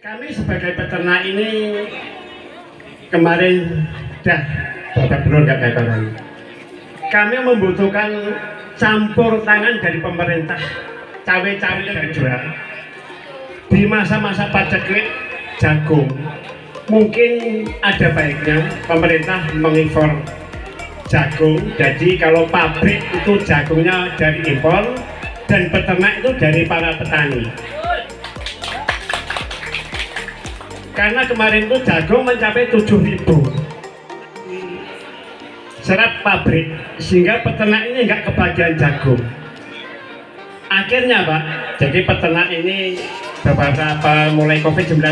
Kami sebagai peternak ini kemarin Bapak Gubernur nggak katakan, kami membutuhkan campur tangan dari pemerintah, cawe-cawe yang jual di masa-masa paceklik jagung. Mungkin ada baiknya pemerintah mengimpor jagung, jadi kalau pabrik itu jagungnya dari impor dan peternak itu dari para petani. Karena kemarin itu jagung mencapai 7.000 serap pabrik, sehingga peternak ini nggak kebagian jagung. Akhirnya Pak, jadi peternak ini beberapa mulai COVID-19,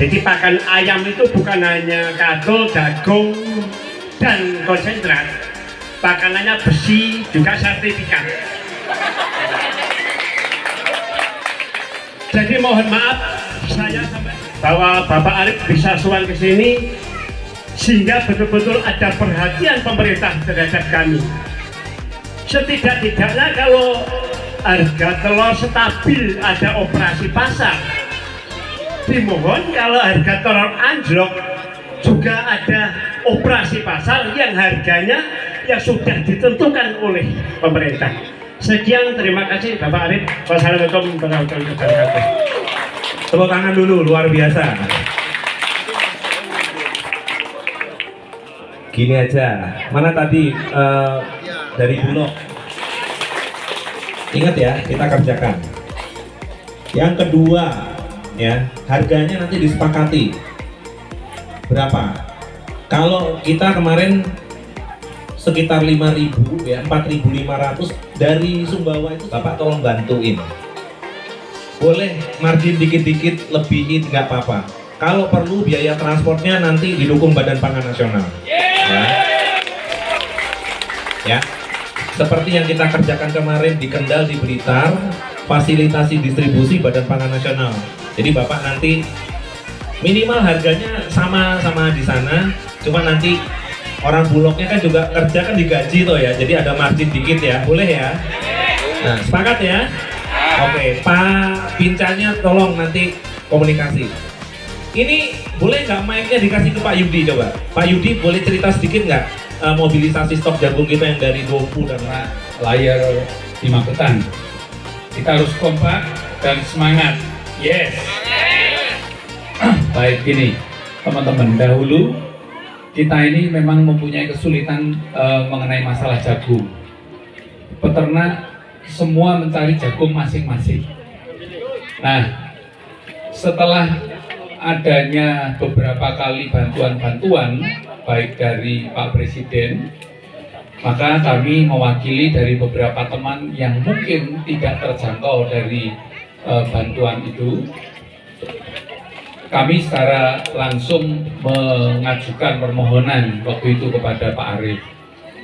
jadi pakan ayam itu bukan hanya kadul, jagung, dan konsentrat, pakanannya besi, juga sertifikat. Jadi mohon maaf, saya sampai bahwa Bapak Arif bisa sowan ke sini sehingga betul-betul ada perhatian pemerintah terhadap kami. Setidak-tidaknya kalau harga telur stabil, ada operasi pasar, dimohon kalau harga telur anjlok juga ada operasi pasar yang harganya yang sudah ditentukan oleh pemerintah. Sekian, terima kasih Bapak Arif. Wassalamualaikum warahmatullahi wabarakatuh. Tepuk tangan dulu, luar biasa. Gini aja, mana tadi dari Bulog? Ingat ya, kita kerjakan. Yang kedua, ya harganya nanti disepakati. Berapa? Kalau kita kemarin sekitar 5.000 ya, 4.500 dari Sumbawa itu Bapak tolong bantuin. Boleh margin dikit-dikit lebihin nggak apa-apa. Kalau perlu biaya transportnya nanti didukung Badan Pangan Nasional. Ya. Seperti yang kita kerjakan kemarin di Kendal, di Blitar, fasilitasi distribusi Badan Pangan Nasional. Jadi Bapak nanti minimal harganya sama-sama di sana, cuma nanti orang Bulognya kan juga kerja kan digaji toh ya, jadi ada margin dikit ya, boleh ya? Nah, sepakat ya? Oke, Pak Pincanya tolong nanti komunikasi. Ini boleh nggak mic-nya dikasih ke Pak Yudi coba? Pak Yudi boleh cerita sedikit nggak mobilisasi stok jagung kita yang dari Dofu dan layar di Magetan. Kita harus kompak dan semangat. Yes. Baik, gini teman-teman, dahulu kita ini memang mempunyai kesulitan mengenai masalah jagung. Peternak semua mencari jagung masing-masing. Nah, setelah adanya beberapa kali bantuan-bantuan baik dari Pak Presiden, maka kami mewakili dari beberapa teman yang mungkin tidak terjangkau dari bantuan itu. Kami secara langsung mengajukan permohonan waktu itu kepada Pak Arif.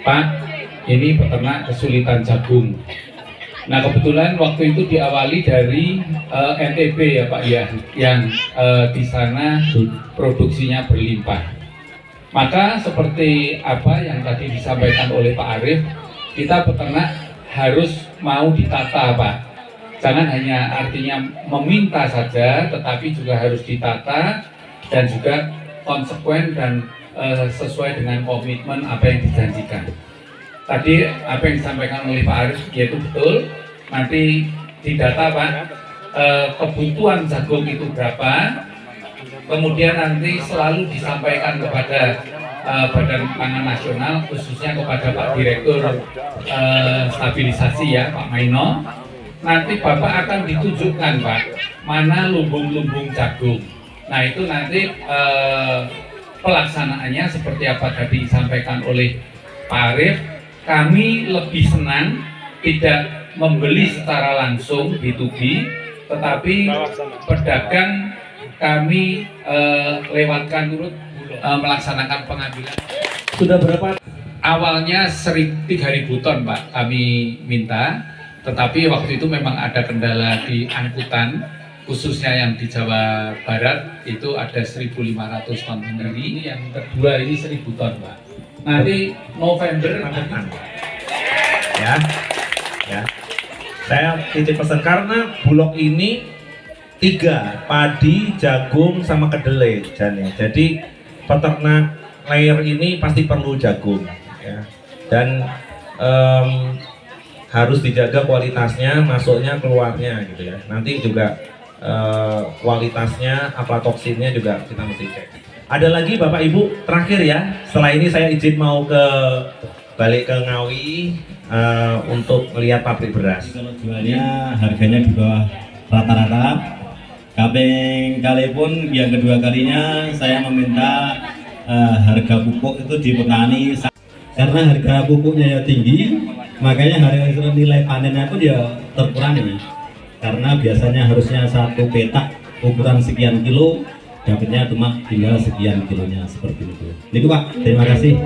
Pak, ini peternak kesulitan jagung. Nah, kebetulan waktu itu diawali dari NTB ya Pak ya, yang di sana produksinya berlimpah. Maka seperti apa yang tadi disampaikan oleh Pak Arif, kita peternak harus mau ditata Pak. Jangan hanya artinya meminta saja, tetapi juga harus ditata dan juga konsekuen dan sesuai dengan komitmen apa yang dijanjikan. Tadi apa yang disampaikan oleh Pak Arif yaitu betul, nanti didata Pak, kebutuhan jagung itu berapa, kemudian nanti selalu disampaikan kepada Badan Pangan Nasional, khususnya kepada Pak Direktur Stabilisasi ya Pak Maino. Nanti Bapak akan ditunjukkan Pak, mana lumbung-lumbung jagung. Nah itu nanti pelaksanaannya seperti apa tadi disampaikan oleh Pak Arif. Kami lebih senang tidak membeli secara langsung B2B, tetapi pedagang kami lewatkan turut melaksanakan pengambilan. sudah berapa? Awalnya 3.000 ton Pak kami minta, tetapi waktu itu memang ada kendala di angkutan, khususnya yang di Jawa Barat itu ada 1.500 ton sendiri. Yang kedua ini 1.000 ton Pak. Nanti November ya. Saya titip pesan karena Bulog ini tiga, padi, jagung, sama kedelai Jan, ya. Jadi peternak layer ini pasti perlu jagung ya. Dan harus dijaga kualitasnya, masuknya keluarnya gitu ya. Nanti juga kualitasnya, aflatoksinnya juga kita mesti cek. Ada lagi Bapak Ibu terakhir ya. Setelah ini saya izin mau balik ke Ngawi untuk melihat pabrik beras. Kalau jualnya harganya di bawah rata-rata. Kali pun yang kedua kalinya saya meminta harga pupuk itu di petani, karena harga pupuknya ya tinggi, makanya nilai panennya pun ya terkurangi. Karena biasanya harusnya satu petak ukuran sekian kilo, dapatnya cuma tinggal sekian kilonya, seperti itu. Itu Pak, terima kasih.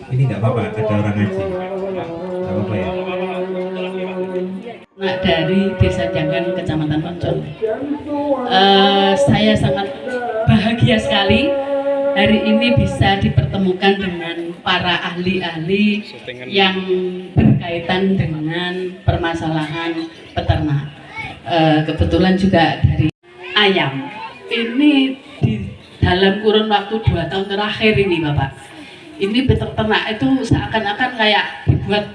Ini nggak apa-apa, ada orang ngaji. Nggak apa-apa ya. Nah, dari Desa Jangan, Kecamatan Poncol. Saya sangat bahagia sekali hari ini bisa dipertemukan dengan para ahli-ahli yang berkaitan dengan permasalahan peternak. Kebetulan juga dari ayam. Ini di dalam kurun waktu 2 tahun terakhir ini Bapak. Ini peternak itu seakan-akan kayak dibuat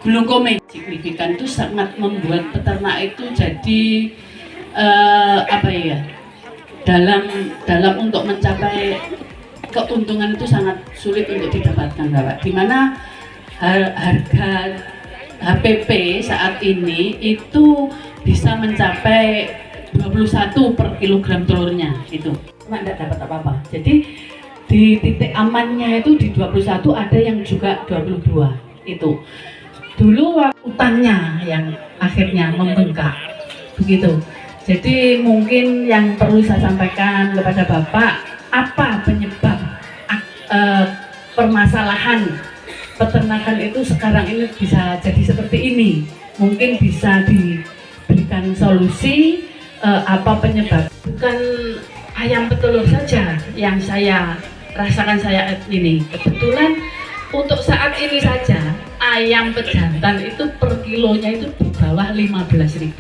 glukomen. Signifikan itu sangat membuat peternak itu jadi apa ya, dalam untuk mencapai keuntungan itu sangat sulit untuk didapatkan Bapak. Dimana harga HPP saat ini itu bisa mencapai 21 per kilogram telurnya itu. Cuma tidak dapat apa-apa. Jadi di titik amannya itu di 21, ada yang juga 22 itu. Dulu utangnya yang akhirnya membengkak begitu. Jadi mungkin yang perlu saya sampaikan kepada Bapak, apa penyebab permasalahan peternakan itu sekarang ini bisa jadi seperti ini? Mungkin bisa diberikan solusi apa penyebab. Bukan ayam petelur saja yang saya rasakan saya ini. Kebetulan untuk saat ini saja ayam pejantan itu per kilonya itu di bawah 15.000.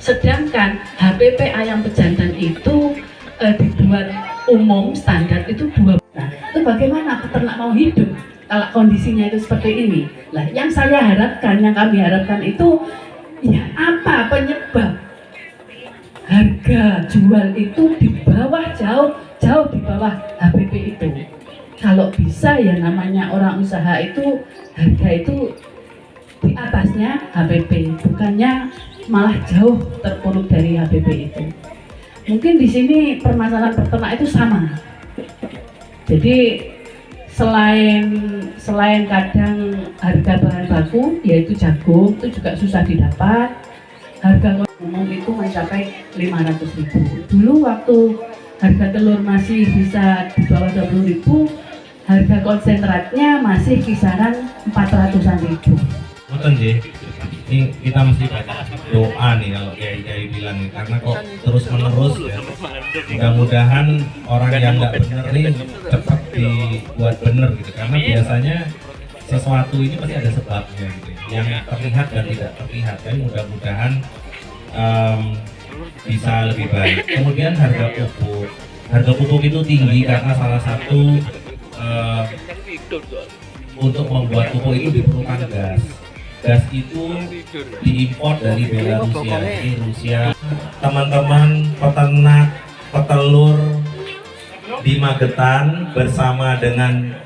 Sedangkan HPP ayam pejantan itu dibuat umum standar itu 2. Nah, itu bagaimana peternak mau hidup kalau kondisinya itu seperti ini? Lah, yang saya harapkan, yang kami harapkan itu ya apa penyebab harga jual itu di bawah, jauh di bawah HPP itu. Kalau bisa ya namanya orang usaha itu harga itu di atasnya HPP, bukannya malah jauh terpuruk dari HPP itu. Mungkin di sini permasalahan peternak itu sama. Jadi selain kadang harga bahan baku yaitu jagung itu juga susah didapat. Harga umum itu mencapai 500.000. Dulu waktu harga telur masih bisa di bawah 20.000, harga konsentratnya masih kisaran 400-an ribu. Betul sih. Ini kita mesti baca doa nih kalau kiai bilang nih, karena kok terus menerus ya. Mudah-mudahan orang yang nggak bener nih cepat dibuat bener gitu, karena biasanya sesuatu ini pasti ada sebabnya gitu, yang terlihat dan tidak terlihat. Tapi mudah-mudahan bisa lebih baik. Kemudian harga pupuk itu tinggi karena salah satu untuk membuat pupuk itu diperlukan gas. Gas itu diimpor dari Belarusia. Jadi Rusia. Teman-teman peternak petelur di Magetan bersama dengan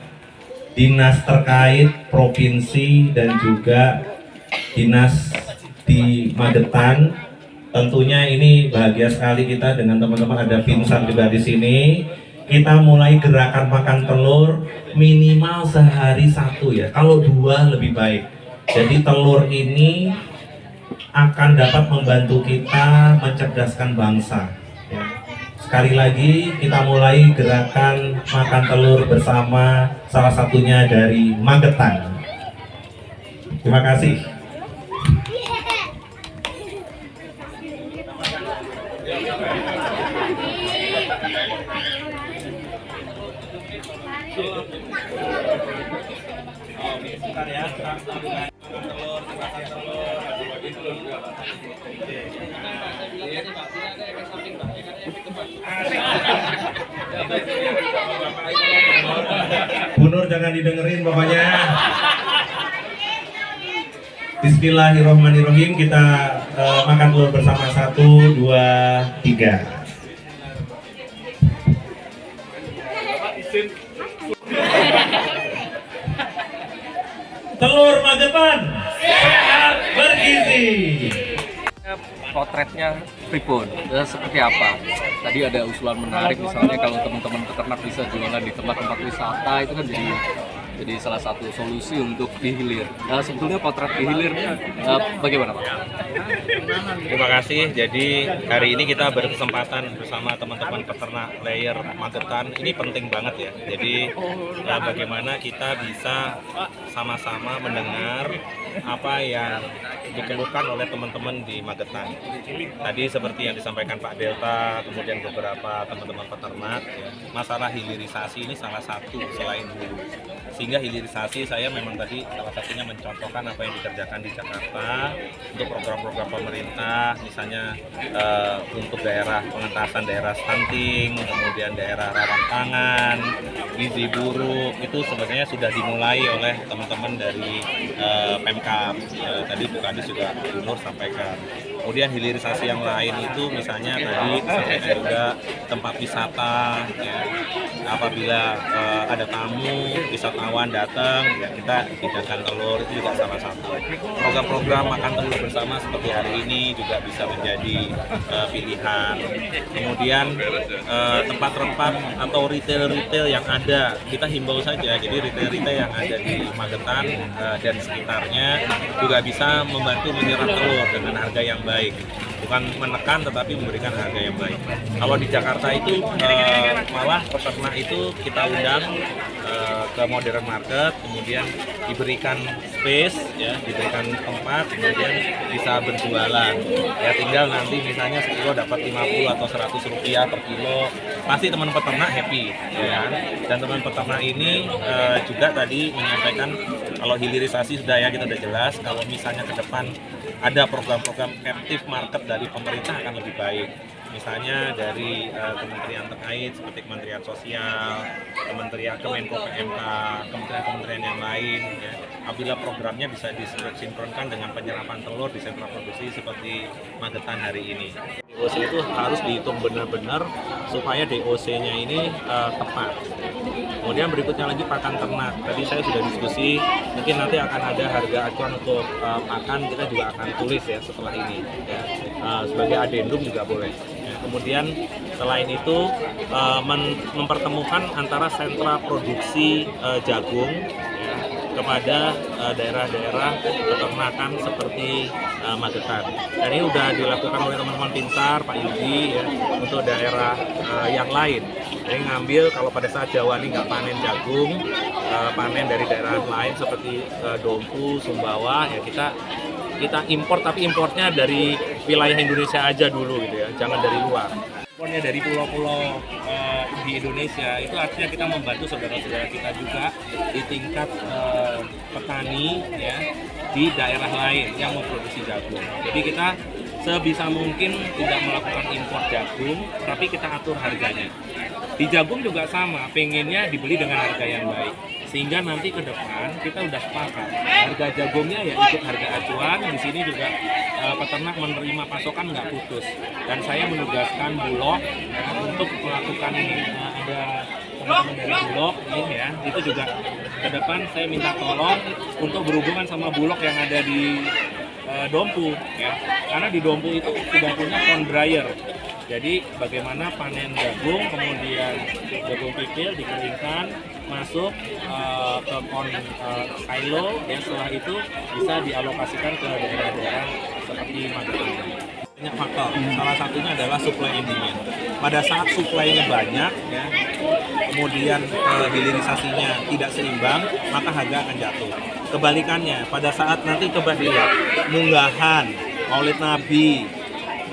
dinas terkait provinsi dan juga dinas di Magetan, tentunya ini bahagia sekali kita dengan teman-teman ada Pinsar juga di sini. Kita mulai gerakan makan telur minimal sehari 1 ya, kalau 2 lebih baik. Jadi telur ini akan dapat membantu kita mencerdaskan bangsa ya. Sekali lagi kita mulai gerakan makan telur bersama, salah satunya dari Magetan. Terima kasih. Ya. didengerin pokoknya. Bismillahirrohmanirrohim, kita makan telur bersama 1, 2, 3. Telur Magetan sehat bergizi. Potretnya pripun, seperti apa? Tadi ada usulan menarik, misalnya kalau teman-teman peternak bisa jualan di tempat-tempat wisata, itu kan jadi salah satu solusi untuk dihilir. Sebetulnya potret dihilirnya bagaimana, Pak? Terima kasih. Jadi hari ini kita berkesempatan bersama teman-teman peternak layer Magetan. Ini penting banget ya. Jadi bagaimana kita bisa sama-sama mendengar apa yang dikeluhkan oleh teman-teman di Magetan. Tadi seperti yang disampaikan Pak Delta, kemudian beberapa teman-teman peternak, ya, masalah hilirisasi ini salah satu selain hulu. Sehingga hilirisasi saya memang tadi salah satunya mencontohkan apa yang dikerjakan di Jakarta untuk program-program pemerintah, misalnya untuk daerah pengentasan daerah stunting, kemudian daerah rawan pangan, gizi buruk, itu sebenarnya sudah dimulai oleh teman-teman dari Pemkab. Tadi Bu Kadis juga Gubernur sampaikan. Kemudian hilirisasi yang lain itu misalnya tadi disampaikan juga tempat wisata, ya, apabila ada tamu wisatawan datang, ya kita hidangkan telur, itu juga salah satu. Program-program makan telur bersama seperti hari ini juga bisa menjadi pilihan. Kemudian tempat-tempat atau retail-retail yang ada, kita himbau saja. Jadi retail-retail yang ada di Magetan dan sekitarnya juga bisa membantu menyerap telur dengan harga yang baik. Bukan menekan tetapi memberikan harga yang baik. Kalau di Jakarta itu malah peternak itu kita undang ke modern market, kemudian diberikan space, ya, diberikan tempat, kemudian bisa berjualan. Ya tinggal nanti misalnya sekilo dapat 50 atau 100 rupiah per kilo, pasti teman peternak happy, ya kan? Dan teman peternak ini juga tadi menyampaikan kalau hilirisasi sudah ya kita udah jelas, kalau misalnya ke depan ada program-program captive market dari pemerintah akan lebih baik. Misalnya dari kementerian terkait seperti Kementerian Sosial, Kementerian Kemenko PMK, kementerian-kementerian yang lain, ya, apabila programnya bisa disinkronkan dengan penyerapan telur di sentra produksi seperti Magetan hari ini. DOC itu harus dihitung benar-benar supaya DOC-nya ini tepat. Kemudian berikutnya lagi pakan ternak. Tadi saya sudah diskusi, mungkin nanti akan ada harga acuan untuk pakan, kita juga akan tulis ya setelah ini. Ya. Sebagai adendum juga boleh. Kemudian selain itu mempertemukan antara sentra produksi jagung, ya, kepada daerah-daerah peternakan seperti Magetan. Dan ini sudah dilakukan oleh teman-teman Pinsar, Pak Yudi, ya, untuk daerah yang lain. Jadi ngambil kalau pada saat Jawa ini nggak panen jagung, panen dari daerah lain seperti Dompu, Sumbawa, ya kita impor, tapi importnya dari wilayah Indonesia aja dulu gitu ya, jangan dari luar. Importnya dari pulau-pulau di Indonesia, itu artinya kita membantu saudara-saudara kita juga di tingkat petani, ya, di daerah lain yang memproduksi jagung. Jadi kita sebisa mungkin tidak melakukan impor jagung, tapi kita atur harganya. Di jagung juga sama, pengennya dibeli dengan harga yang baik. Sehingga nanti ke depan kita udah sepakat harga jagungnya ya ikut harga acuan. Di sini juga peternak menerima pasokan nggak putus. Dan saya menugaskan Bulog untuk melakukan ini. Ada teman-teman dari Bulog ini ya, itu juga ke depan saya minta tolong untuk berhubungan sama Bulog yang ada di Dompu, ya. Karena di Dompu itu sudah punya corn dryer. Jadi bagaimana panen jagung, kemudian jagung pipil dikeringkan, masuk ke corn silo, dan setelah itu bisa dialokasikan ke daerah-daerah seperti Magetan. Banyak faktor, salah satunya adalah supply and demand. Pada saat supply-nya banyak, ya, kemudian hilirisasinya tidak seimbang, maka harga akan jatuh. Kebalikannya, pada saat nanti coba dilihat munggahan, Maulid Nabi,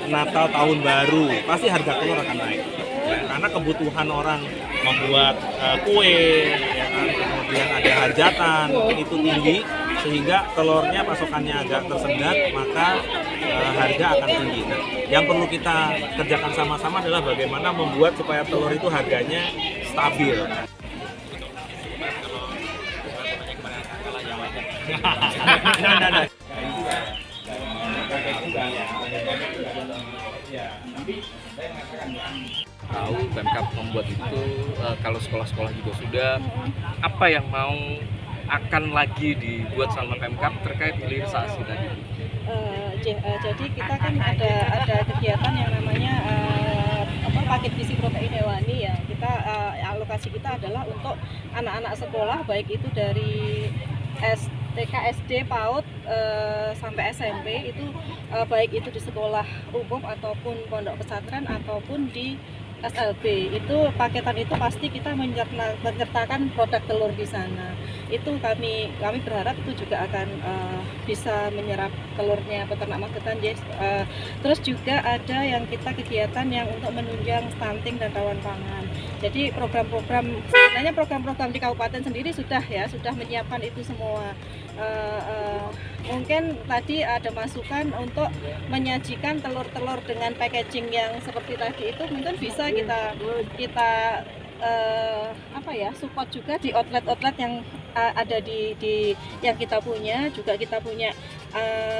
Natal, Tahun Baru, pasti harga telur akan naik. Ya, karena kebutuhan orang membuat kue, ya kan? Kemudian ada hajatan, itu tinggi, sehingga telurnya pasokannya agak tersendat, maka harga akan tinggi. Nah, yang perlu kita kerjakan sama-sama adalah bagaimana membuat supaya telur itu harganya stabil. Tahu Pemkab membuat itu, kalau sekolah-sekolah juga sudah, apa yang mau akan lagi dibuat sama Pemkab terkait hilirisasi tadi? Jadi kita kan ada kegiatan yang namanya paket gizi protein hewani ya. Kita alokasi kita adalah untuk anak-anak sekolah baik itu dari TK, SD, PAUD sampai SMP itu baik itu di sekolah umum ataupun pondok pesantren ataupun di SLB. Itu paketan itu pasti kita menyertakan produk telur di sana. Itu kami berharap itu juga akan bisa menyerap telurnya peternak Magetan, yes. Terus juga ada yang kita kegiatan yang untuk menunjang stunting dan rawan pangan. Jadi sebenarnya program-program di kabupaten sendiri sudah menyiapkan itu semua. Mungkin tadi ada masukan untuk menyajikan telur-telur dengan packaging yang seperti tadi itu mungkin bisa kita support juga di outlet-outlet yang ada di yang kita punya. Juga kita punya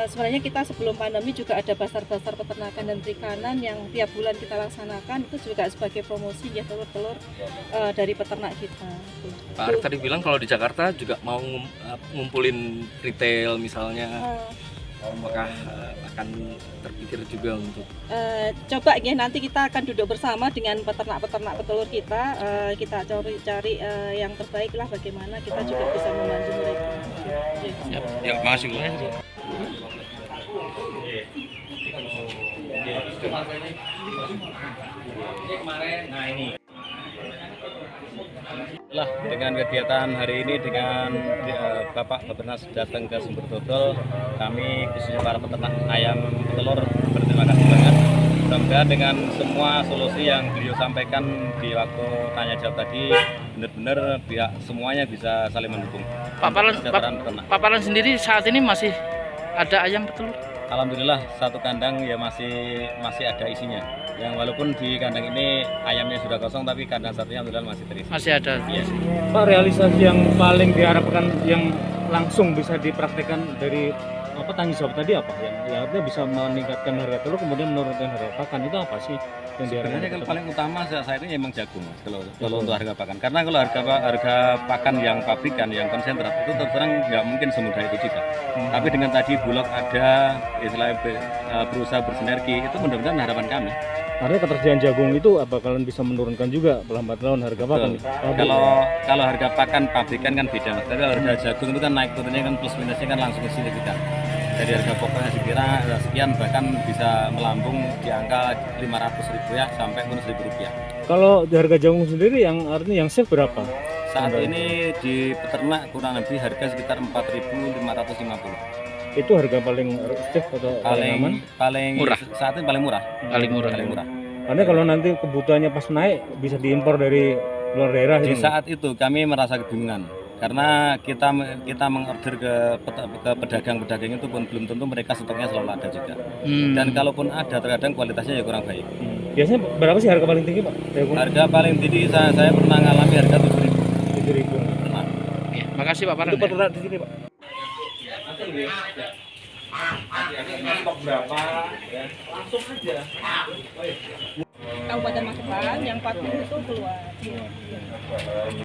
sebenarnya kita sebelum pandemi juga ada pasar-pasar peternakan dan perikanan yang tiap bulan kita laksanakan, itu juga sebagai promosi ya telur-telur dari peternak kita. Pak Arief tadi bilang kalau di Jakarta juga mau ngumpulin retail misalnya, apakah akan terpikir juga untuk coba ya, nanti kita akan duduk bersama dengan peternak-peternak petelur kita, kita cari yang terbaik lah, bagaimana kita juga bisa membantu mereka. yang masih Lah, dengan kegiatan hari ini dengan Bapak Bappenas datang ke Sumber Dodol, kami khususnya para peternak ayam telur berterima kasih banget. Mudah-mudahan dengan semua solusi yang beliau sampaikan di waktu tanya jawab tadi, benar-benar pihak semuanya bisa saling mendukung. Pak Palan sendiri saat ini masih ada ayam petelur? Alhamdulillah satu kandang ya masih ada isinya. Yang walaupun di kandang ini ayamnya sudah kosong, tapi kandang satunya alhamdulillah masih terisi. Masih ada. Yes. Pak, realisasi yang paling diharapkan yang langsung bisa dipraktekkan dari tanggung jawab tadi apa? Yang artinya bisa meningkatkan harga telur kemudian menurunkan harga pakan, itu apa sih yang Sebenarnya kalau paling utama saat ini memang jagung, Mas, kalau untuk harga pakan. Karena kalau harga pakan yang pabrikan, yang konsentrat itu terus terang nggak mungkin semudah itu juga. Tapi dengan tadi Bulog ada istilahnya berusaha bersinergi, itu mudah-mudahan harapan kami. Artinya ketersediaan jagung itu bakalan bisa menurunkan juga pelambat laun harga pakan. Kalau harga pakan pabrikan kan beda, Mas. Tapi kalau harga jagung itu kan naik turunnya kan plus minusnya kan langsung ke sini kita. Dari harga pokoknya sekira sekian bahkan bisa melambung di angka 500.000 ya sampai pun Rp1.000. Kalau di harga jagung sendiri yang artinya yang safe berapa? Saat ini di peternak kurang lebih harga sekitar 4.550. Itu harga paling safe atau paling aman? Paling murah. Saat ini paling murah. Paling murah. Karena kalau nanti kebutuhannya pas naik bisa diimpor dari luar daerah. Di saat itu kami merasa kebingungan karena kita mengorder ke pedagang-pedagang itu pun belum tentu mereka stoknya selalu ada juga. Dan kalaupun ada terkadang kualitasnya ya kurang baik. Biasanya berapa sih harga paling tinggi, Pak? Harga paling tinggi saya pernah ngalami harga 7.000. 7.000. Ya, makasih Pak Paran. Itu peternak di sini, Pak. Berapa ya? Langsung aja. Kabupaten Magetan yang 40 itu keluar.